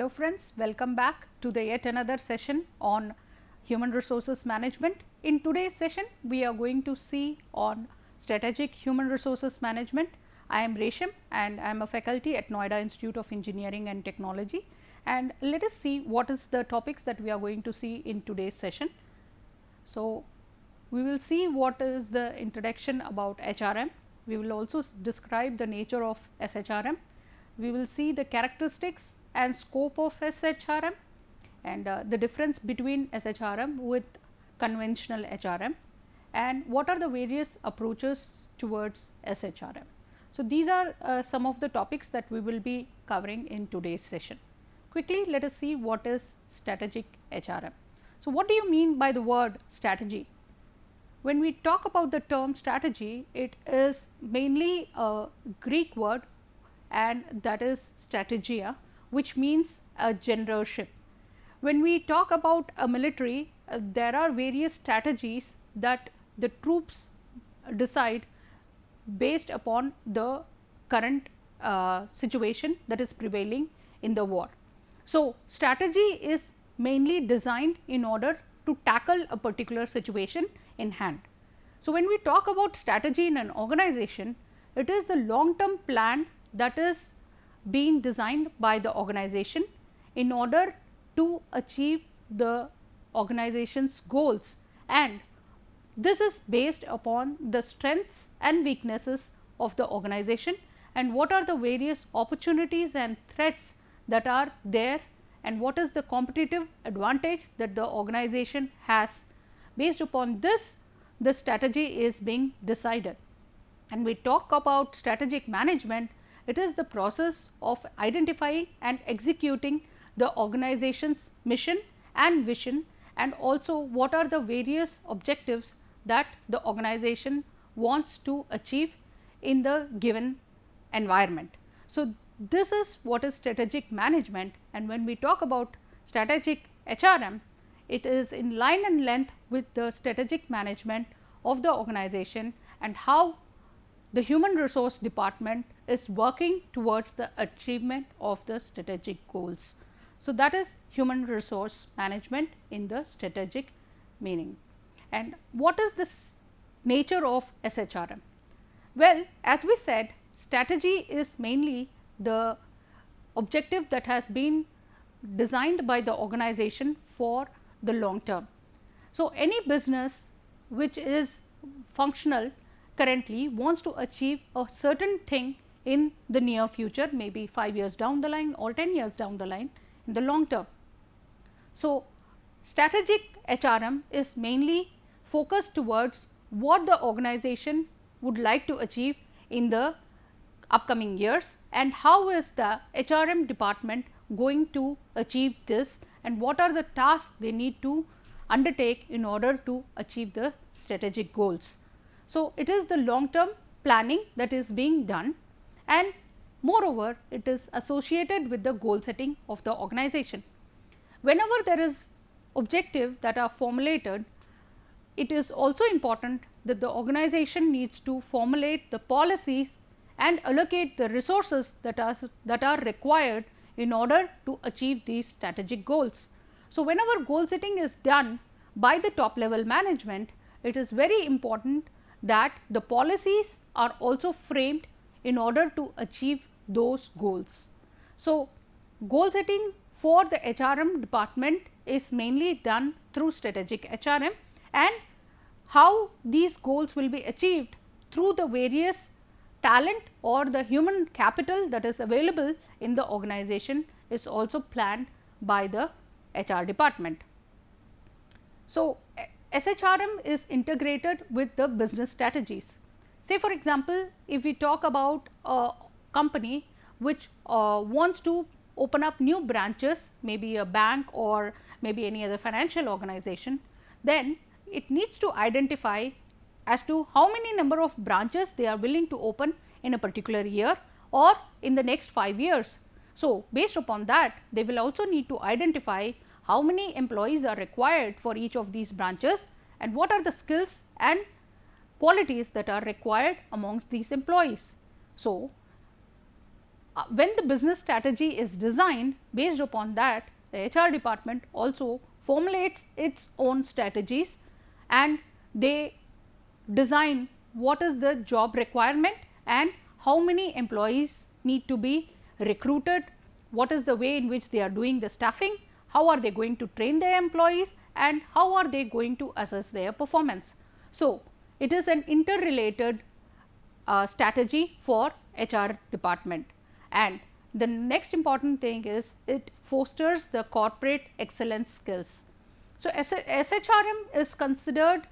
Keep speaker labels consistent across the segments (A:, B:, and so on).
A: Hello friends, welcome back to the yet another session on human resources management. In today's session, we are going to see on strategic human resources management. I am Resham and I am a faculty at Noida Institute of Engineering and Technology, and let us see what is the topics that we are going to see in today's session. So, we will see what is the introduction about HRM. We will also describe the nature of SHRM. We will see the characteristics and scope of SHRM and the difference between SHRM with conventional HRM and what are the various approaches towards SHRM. So, these are some of the topics that we will be covering in today's session. Quickly, let us see what is strategic HRM. So, what do you mean by the word strategy? When we talk about the term strategy, it is mainly a Greek word, and that is strategia, which means a generalship. When we talk about a military, there are various strategies that the troops decide based upon the current situation that is prevailing in the war. So, strategy is mainly designed in order to tackle a particular situation in hand. So, when we talk about strategy in an organization, it is the long term plan that is being designed by the organization in order to achieve the organization's goals, and this is based upon the strengths and weaknesses of the organization and what are the various opportunities and threats that are there and what is the competitive advantage that the organization has. Based upon this, the strategy is being decided. And we talk about strategic management, it is the process of identifying and executing the organization's mission and vision, and also what are the various objectives that the organization wants to achieve in the given environment. So, this is what is strategic management, and when we talk about strategic HRM, it is in line and length with the strategic management of the organization and how the human resource department is working towards the achievement of the strategic goals. So, that is human resource management in the strategic meaning. And what is this nature of SHRM? Well, as we said, strategy is mainly the objective that has been designed by the organization for the long term. So, any business which is functional currently wants to achieve a certain thing in the near future, maybe 5 years down the line or 10 years down the line in the long term. So, strategic HRM is mainly focused towards what the organization would like to achieve in the upcoming years and how is the HRM department going to achieve this and what are the tasks they need to undertake in order to achieve the strategic goals. So, it is the long term planning that is being done, and moreover it is associated with the goal setting of the organization. Whenever there is objective that are formulated, it is also important that the organization needs to formulate the policies and allocate the resources that are required in order to achieve these strategic goals. So, whenever goal setting is done by the top level management, it is very important that the policies are also framed in order to achieve those goals. So, goal setting for the HRM department is mainly done through strategic HRM, and how these goals will be achieved through the various talent or the human capital that is available in the organization is also planned by the HR department. So, SHRM is integrated with the business strategies. Say for example, if we talk about a company which wants to open up new branches, maybe a bank or maybe any other financial organization, then it needs to identify as to how many number of branches they are willing to open in a particular year or in the next 5 years. So, based upon that, they will also need to identify how many employees are required for each of these branches and what are the skills and qualities that are required amongst these employees. So, when the business strategy is designed, based upon that, the HR department also formulates its own strategies, and they design what is the job requirement and how many employees need to be recruited, what is the way in which they are doing the staffing, how are they going to train their employees, and how are they going to assess their performance. So, it is an interrelated strategy for HR department. And the next important thing is it fosters the corporate excellence skills. So, SHRM is considered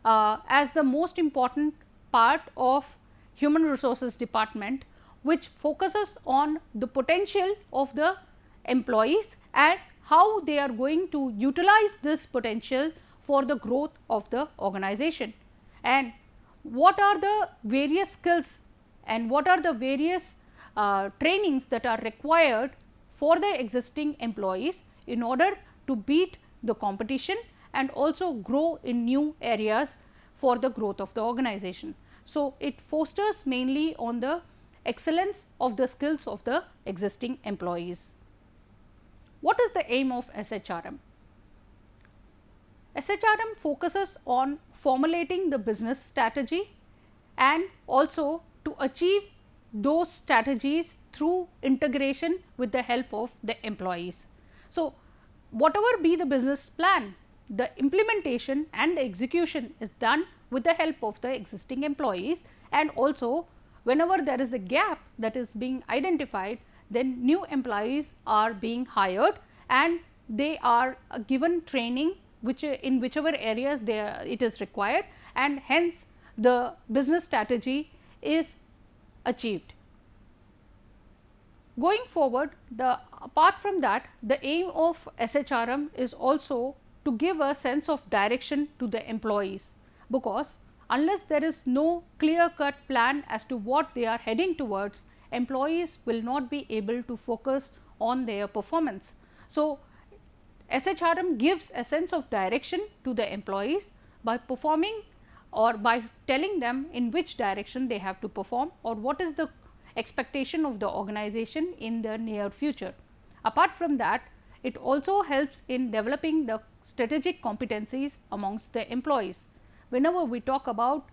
A: as the most important part of human resources department, which focuses on the potential of the employees and how they are going to utilize this potential for the growth of the organization, and what are the various skills and what are the various trainings that are required for the existing employees in order to beat the competition and also grow in new areas for the growth of the organization. So, it fosters mainly on the excellence of the skills of the existing employees. What is the aim of SHRM? SHRM focuses on formulating the business strategy and also to achieve those strategies through integration with the help of the employees. So, whatever be the business plan, the implementation and the execution is done with the help of the existing employees, and also whenever there is a gap that is being identified, then new employees are being hired and they are given training which in whichever areas it is required, and hence the business strategy is achieved. Going forward, apart from that, the aim of SHRM is also to give a sense of direction to the employees, because unless there is no clear cut plan as to what they are heading towards, employees will not be able to focus on their performance. So, SHRM gives a sense of direction to the employees by performing or by telling them in which direction they have to perform or what is the expectation of the organization in the near future. Apart from that, it also helps in developing the strategic competencies amongst the employees. Whenever we talk about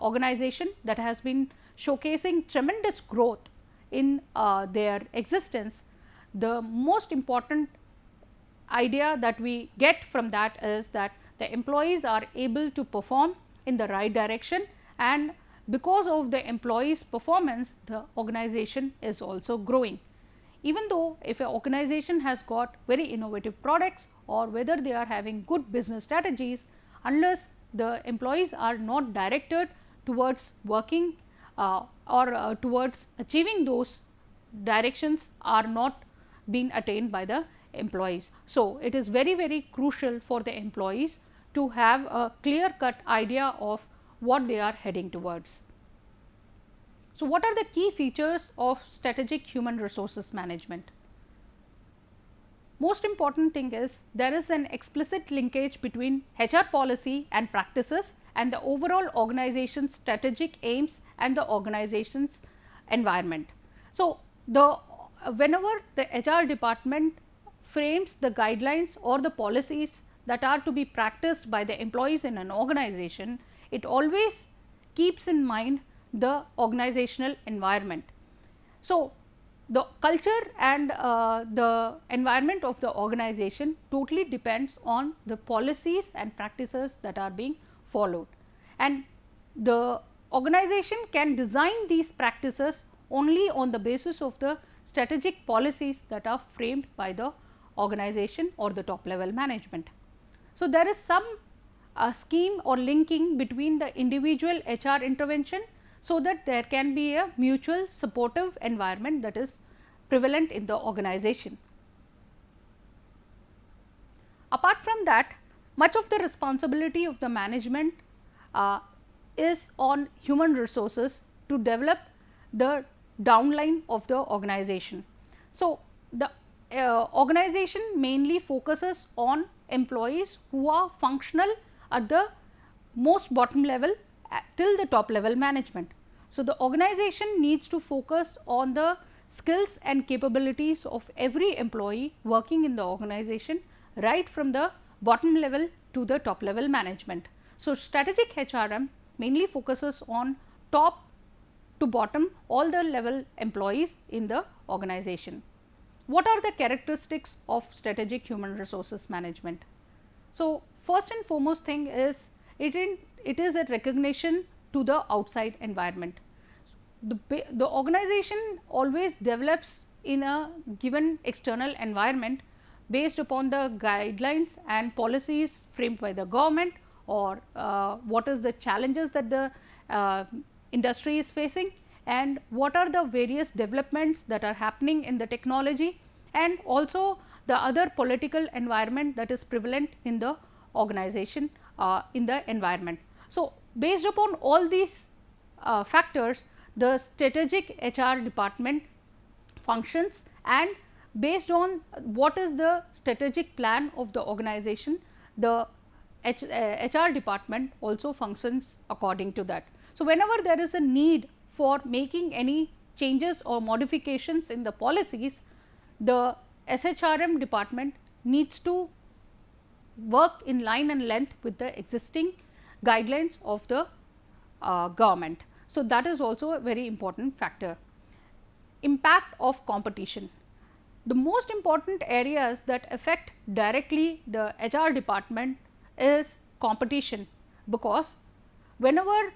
A: organization that has been showcasing tremendous growth in their existence, the most important idea that we get from that is that the employees are able to perform in the right direction, and because of the employees performance, the organization is also growing. Even though if an organization has got very innovative products or whether they are having good business strategies, unless the employees are not directed towards working or towards achieving those directions, are not being attained by the employees. So, it is very crucial for the employees to have a clear cut idea of what they are heading towards. So, what are the key features of strategic human resources management? Most important thing is there is an explicit linkage between HR policy and practices and the overall organization's strategic aims and the organization's environment. So, whenever the HR department frames the guidelines or the policies that are to be practiced by the employees in an organization, it always keeps in mind the organizational environment. So, the culture and the environment of the organization totally depends on the policies and practices that are being followed, and the organization can design these practices only on the basis of the strategic policies that are framed by the organization or the top level management. So, there is some scheme or linking between the individual HR intervention, so that there can be a mutual supportive environment that is prevalent in the organization. Apart from that, much of the responsibility of the management is on human resources to develop the downline of the organization. So, the organization mainly focuses on employees who are functional at the most bottom level till the top level management. So, the organization needs to focus on the skills and capabilities of every employee working in the organization, right from the bottom level to the top level management. So, strategic HRM mainly focuses on top to bottom all the level employees in the organization. What are the characteristics of strategic human resources management? So, first and foremost thing is it is a recognition to the outside environment. The organization always develops in a given external environment based upon the guidelines and policies framed by the government, or what is the challenges that the industry is facing, and what are the various developments that are happening in the technology, and also the other political environment that is prevalent in the organization, in the environment. So, based upon all these factors, the strategic HR department functions, and based on what is the strategic plan of the organization, the HR department also functions according to that. So, whenever there is a need for making any changes or modifications in the policies, the SHRM department needs to work in line and length with the existing guidelines of the government. So, that is also a very important factor. Impact of competition. The most important areas that affect directly the HR department is competition, because whenever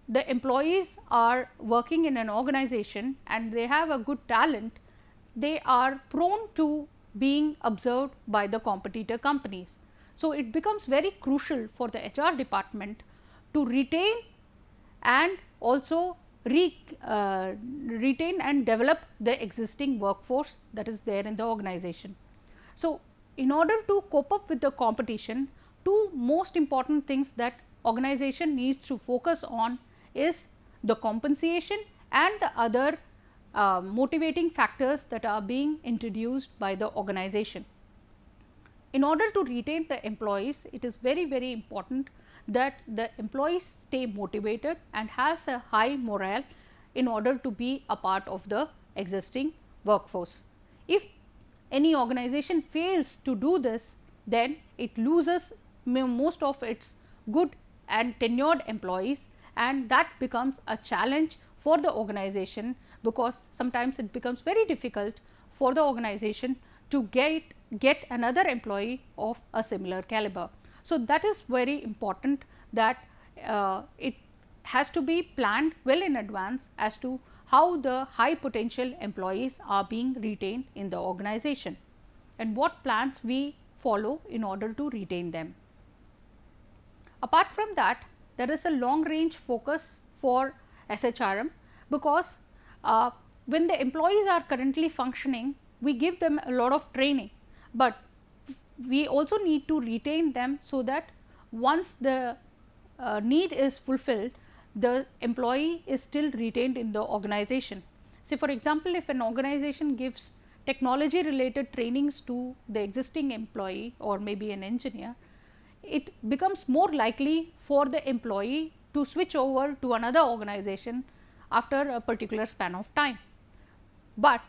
A: the employees are working in an organization and they have a good talent, they are prone to being observed by the competitor companies. So, it becomes very crucial for the HR department to retain and also retain and develop the existing workforce that is there in the organization. So, in order to cope up with the competition, two most important things that organization needs to focus on is the compensation and the other motivating factors that are being introduced by the organization. In order to retain the employees, it is very important that the employees stay motivated and has a high morale in order to be a part of the existing workforce. If any organization fails to do this, then it loses most of its good and tenured employees, and that becomes a challenge for the organization, because sometimes it becomes very difficult for the organization to get another employee of a similar caliber. So, that is very important that it has to be planned well in advance as to how the high potential employees are being retained in the organization and what plans we follow in order to retain them. Apart from that, there is a long range focus for SHRM, because when the employees are currently functioning, we give them a lot of training, but we also need to retain them so that once the need is fulfilled, the employee is still retained in the organization. Say for example, if an organization gives technology related trainings to the existing employee or maybe an engineer, it becomes more likely for the employee to switch over to another organization after a particular span of time. But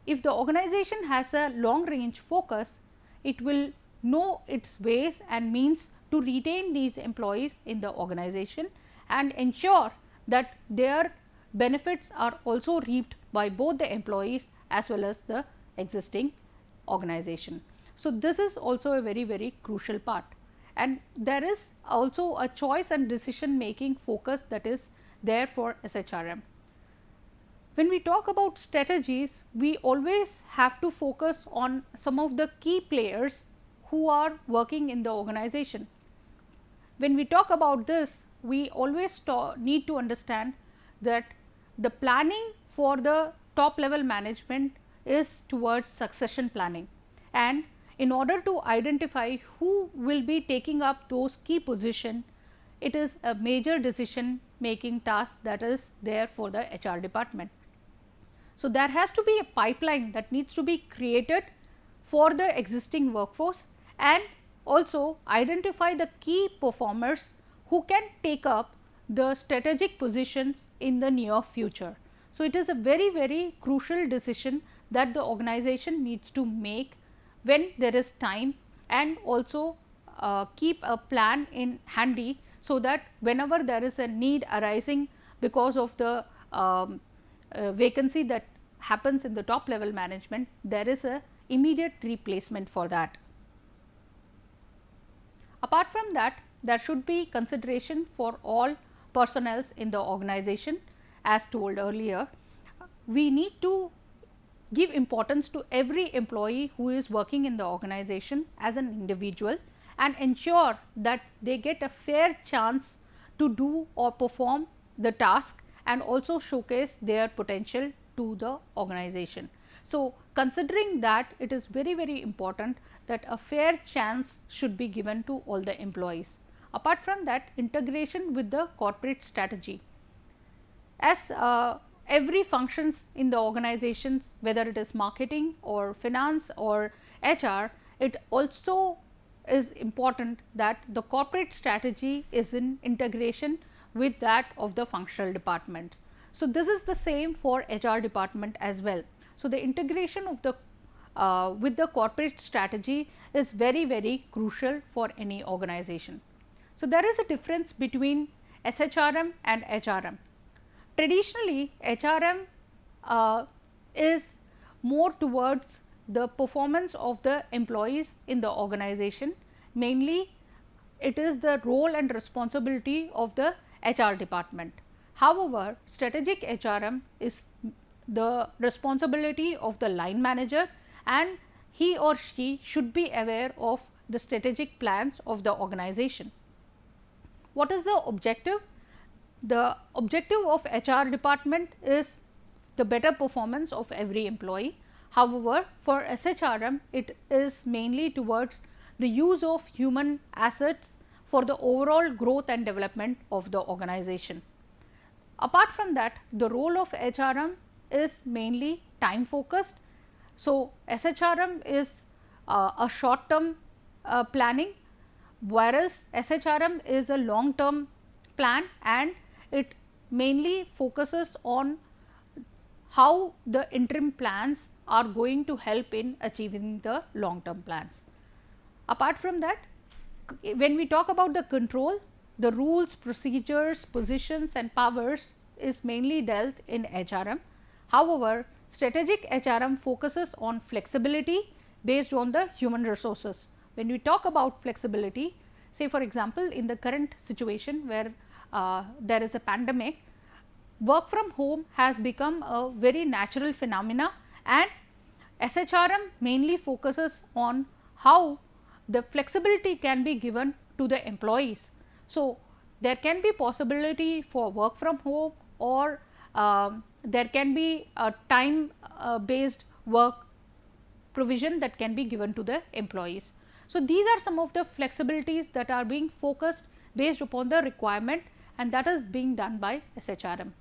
A: if the organization has a long range focus, it will know its ways and means to retain these employees in the organization and ensure that their benefits are also reaped by both the employees as well as the existing organization. So, this is also a very crucial part, and there is also a choice and decision making focus that is there for SHRM. When we talk about strategies, we always have to focus on some of the key players who are working in the organization. When we talk about this, we always need to understand that the planning for the top level management is towards succession planning, and in order to identify who will be taking up those key positions, it is a major decision making task that is there for the HR department. So, there has to be a pipeline that needs to be created for the existing workforce and also identify the key performers who can take up the strategic positions in the near future. So, it is a very crucial decision that the organization needs to make when there is time, and also keep a plan in handy, so that whenever there is a need arising because of the vacancy that happens in the top level management, there is a immediate replacement for that. Apart from that, there should be consideration for all personnel in the organization. As told earlier, we need to give importance to every employee who is working in the organization as an individual, and ensure that they get a fair chance to do or perform the task, and also showcase their potential to the organization. So, considering that, it is very important that a fair chance should be given to all the employees. Apart from that, integration with the corporate strategy. As every functions in the organizations, whether it is marketing or finance or HR, it also is important that the corporate strategy is in integration with that of the functional departments. So, this is the same for HR department as well. So, the integration of the with the corporate strategy is very crucial for any organization. So, there is a difference between SHRM and HRM. Traditionally, HRM is more towards the performance of the employees in the organization. Mainly, it is the role and responsibility of the HR department. However, strategic HRM is the responsibility of the line manager, and he or she should be aware of the strategic plans of the organization. What is the objective? The objective of HR department is the better performance of every employee. However, for SHRM, it is mainly towards the use of human assets for the overall growth and development of the organization. Apart from that, the role of HRM is mainly time focused. So, SHRM is a short term planning, whereas SHRM is a long term plan, and it mainly focuses on how the interim plans are going to help in achieving the long term plans. Apart from that, when we talk about the control, the rules, procedures, positions and powers is mainly dealt in HRM. However, strategic HRM focuses on flexibility based on the human resources. When we talk about flexibility, say for example, in the current situation where there is a pandemic, work from home has become a very natural phenomena, and SHRM mainly focuses on how the flexibility can be given to the employees. So, there can be possibility for work from home, or there can be a time based work provision that can be given to the employees. So, these are some of the flexibilities that are being focused based upon the requirement, and that is being done by SHRM.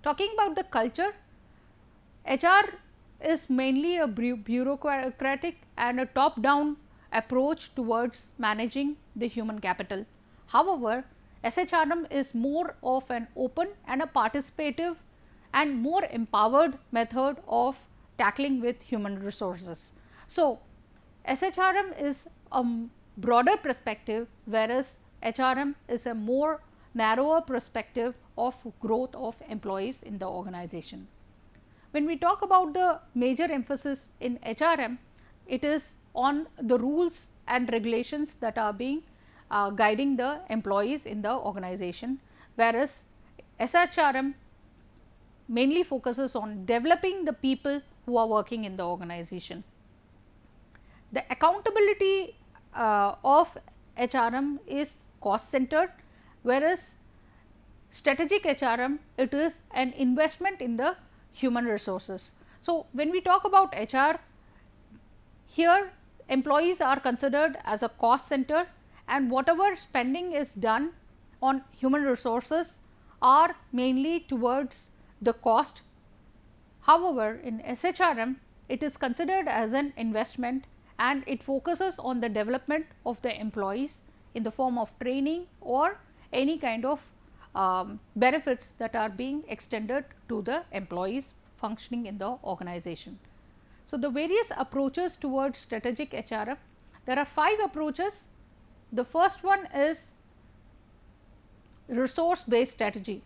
A: Talking about the culture, HR is mainly a bureaucratic and a top down approach towards managing the human capital. However, SHRM is more of an open and a participative and more empowered method of tackling with human resources. So, SHRM is a broader perspective, whereas HRM is a more narrower perspective of growth of employees in the organization. When we talk about the major emphasis in HRM, it is on the rules and regulations that are being guiding the employees in the organization, whereas SHRM mainly focuses on developing the people who are working in the organization. The accountability of HRM is cost centered, whereas strategic HRM, it is an investment in the human resources. So, when we talk about HR, here employees are considered as a cost center, and whatever spending is done on human resources are mainly towards the cost. However, in SHRM, it is considered as an investment, and it focuses on the development of the employees in the form of training or any kind of benefits that are being extended to the employees functioning in the organization. So, the various approaches towards strategic HRM, there are 5 approaches. The first one is resource based strategy.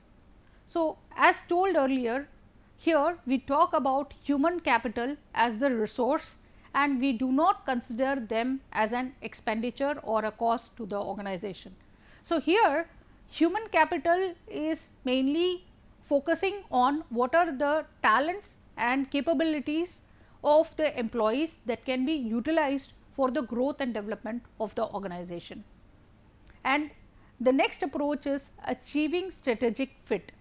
A: So, as told earlier, here we talk about human capital as the resource and we do not consider them as an expenditure or a cost to the organization. So, here human capital is mainly focusing on what are the talents and capabilities of the employees that can be utilized for the growth and development of the organization. And the next approach is achieving strategic fit.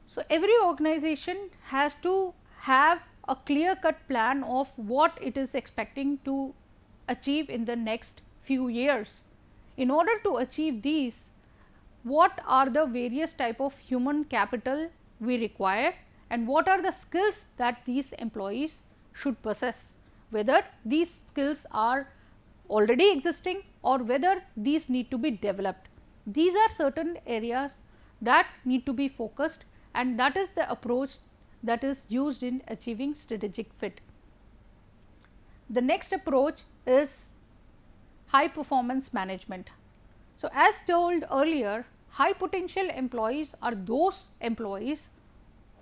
A: So, every organization has to have a clear cut plan of what it is expecting to achieve in the next few years. In order to achieve these, what are the various type of human capital we require and what are the skills that these employees should possess, whether these skills are already existing or whether these need to be developed. These are certain areas that need to be focused and that is the approach that is used in achieving strategic fit. The next approach is high performance management. So, as told earlier, high potential employees are those employees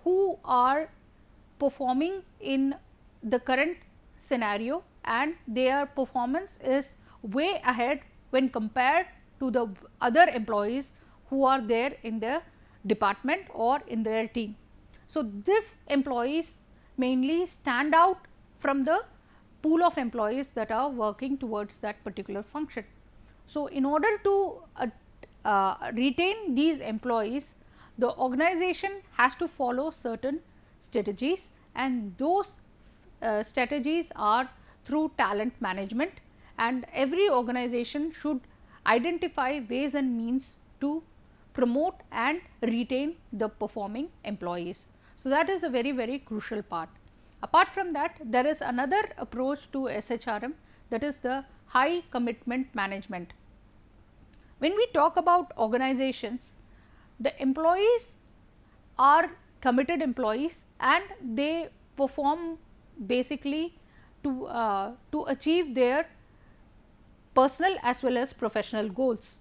A: who are performing in the current scenario and their performance is way ahead when compared to the other employees who are there in the department or in their team. So, these employees mainly stand out from the pool of employees that are working towards that particular function. So, in order to retain these employees, the organization has to follow certain strategies and those strategies are through talent management and every organization should identify ways and means to promote and retain the performing employees. So, that is a very crucial part. Apart from that, there is another approach to SHRM, that is the high commitment management. When we talk about organizations, the employees are committed employees and they perform basically to achieve their personal as well as professional goals.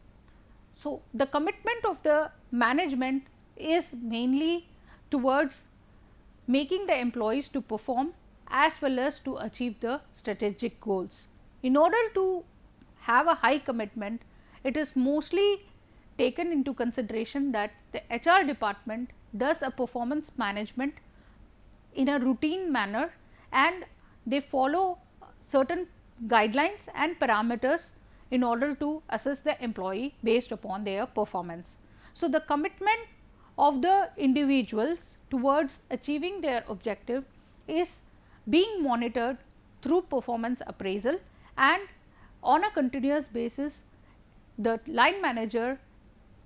A: So, the commitment of the management is mainly towards making the employees to perform as well as to achieve the strategic goals. In order to have a high commitment, it is mostly taken into consideration that the HR department does a performance management in a routine manner and they follow certain guidelines and parameters in order to assess the employee based upon their performance. So, the commitment of the individuals towards achieving their objective is being monitored through performance appraisal and on a continuous basis the line manager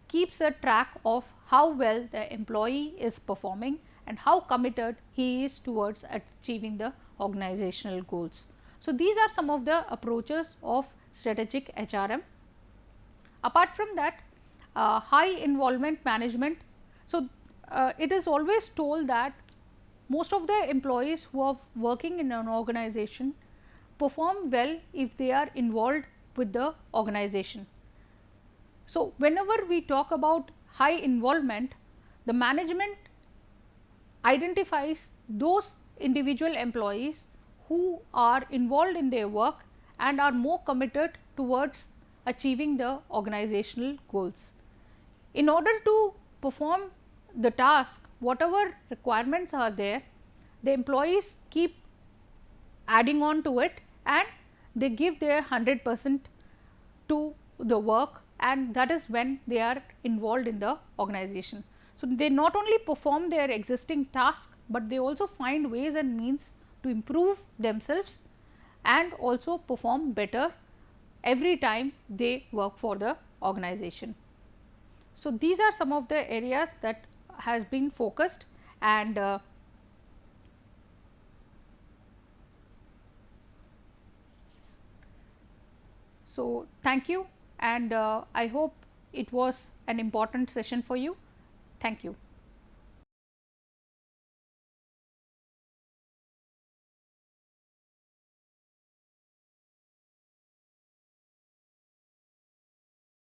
A: keeps a track of how well the employee is performing and how committed he is towards achieving the organizational goals. So, these are some of the approaches of strategic HRM. Apart from that, high involvement management. So, it is always told that most of the employees who are working in an organization perform well if they are involved with the organization. So, whenever we talk about high involvement, the management identifies those individual employees who are involved in their work and are more committed towards achieving the organizational goals. In order to perform the task, whatever requirements are there, the employees keep adding on to it and they give their 100% to the work, and that is when they are involved in the organization. So, they not only perform their existing task, but they also find ways and means to improve themselves and also perform better every time they work for the organization. So, these are some of the areas that has been focused and so thank you, and I hope it was an important session for you. Thank you.